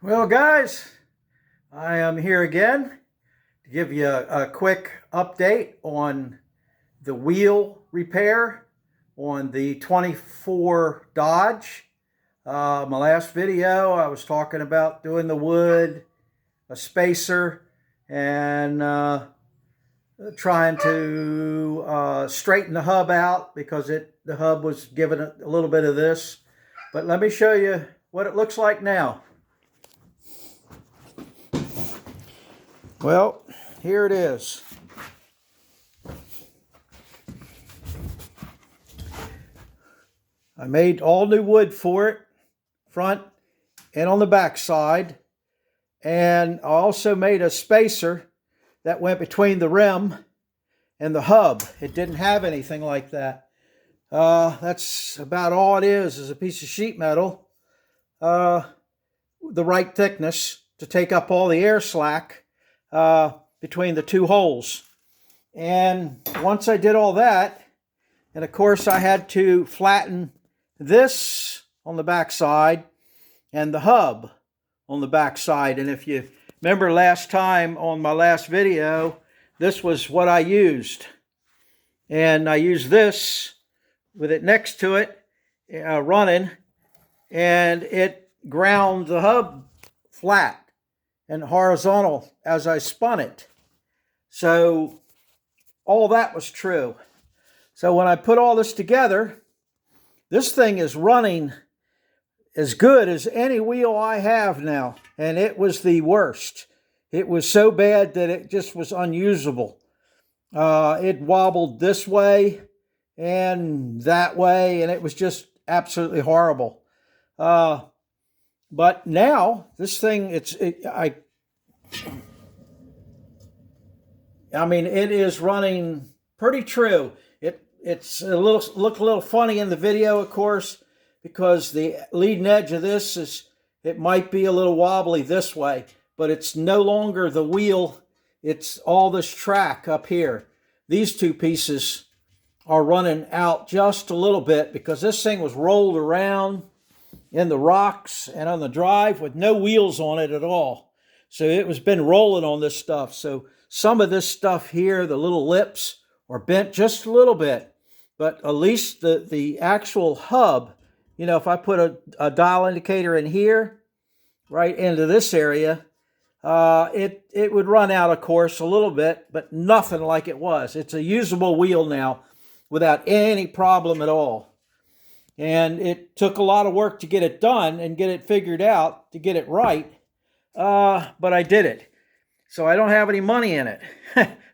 Well, guys, I am here again to give you a quick update on the wheel repair on the 24 Dodge. My last video, I was talking about doing the wood, a spacer, and trying to straighten the hub out because the hub was giving it a little bit of this. But let me show you what it looks like now. Well, here it is. I made all new wood for it, front and on the back side. And I also made a spacer that went between the rim and the hub. It didn't have anything like that. That's about all it is a piece of sheet metal, the right thickness to take up all the air slack between the two holes. And once I did all that, and of course I had to flatten this on the back side and the hub on the back side. And if you remember last time on my last video, this was what I used. And I used this with it next to it, Runnin, and it ground the hub flat and horizontal as I spun it. So all that was true. So when I put all this together, this thing is running as good as any wheel I have now. And it was the worst. It was so bad that it just was unusable. It wobbled this way and that way, and it was just absolutely horrible. But now this thing, I mean, it is running pretty true. It's look a little funny in the video, of course, because the leading edge of this it might be a little wobbly this way, but it's no longer the wheel. It's all this track up here. These two pieces are running out just a little bit because this thing was rolled around in the rocks and on the drive with no wheels on it at all. So it was been rolling on this stuff. So some of this stuff here, the little lips, are bent just a little bit. But at least the actual hub, you know, if I put a dial indicator in here, right into this area, it would run out, of course, a little bit, but nothing like it was. It's a usable wheel now without any problem at all. And it took a lot of work to get it done and get it figured out, to get it right. But I did it. So I don't have any money in it.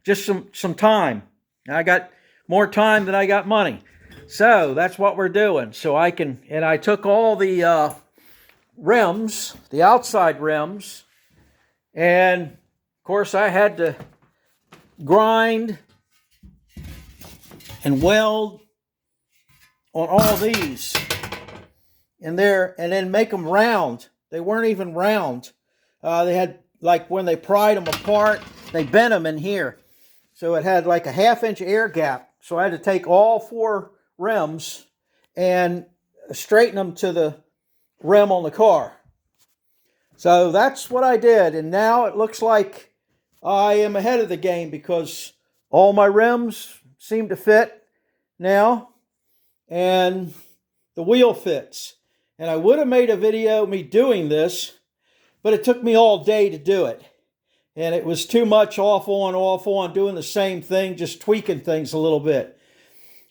Just some time. I got more time than I got money. So that's what we're doing. So I took all the rims, the outside rims, and of course I had to grind and weld on all these in there and then make them round. They weren't even round. They had, like when they pried them apart, they bent them in here. So it had like a 1/2 inch air gap. So I had to take all 4 rims and straighten them to the rim on the car. So that's what I did. And now it looks like I am ahead of the game because all my rims seem to fit now. And the wheel fits. And I would have made a video of me doing this, but it took me all day to do it. And it was too much off on, doing the same thing, just tweaking things a little bit.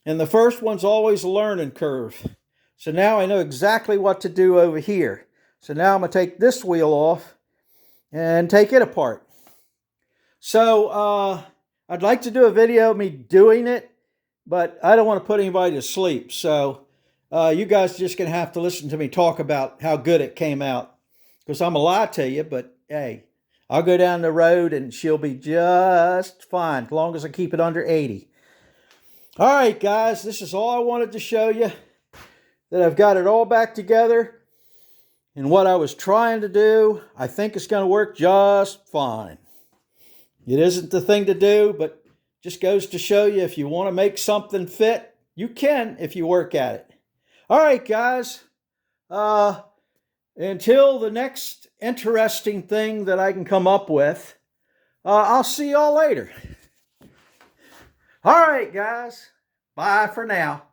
And the first one's always a learning curve. So now I know exactly what to do over here. So now I'm going to take this wheel off and take it apart. So I'd like to do a video of me doing it, but I don't want to put anybody to sleep. So you guys are just going to have to listen to me talk about how good it came out. Because I'm going to lie to you, but hey, I'll go down the road and she'll be just fine as long as I keep it under 80. All right, guys, this is all I wanted to show you, that I've got it all back together. And what I was trying to do, I think it's going to work just fine. It isn't the thing to do, but just goes to show you if you want to make something fit, you can if you work at it. All right, guys. Until the next interesting thing that I can come up with, I'll see y'all later. All right, guys. Bye for now.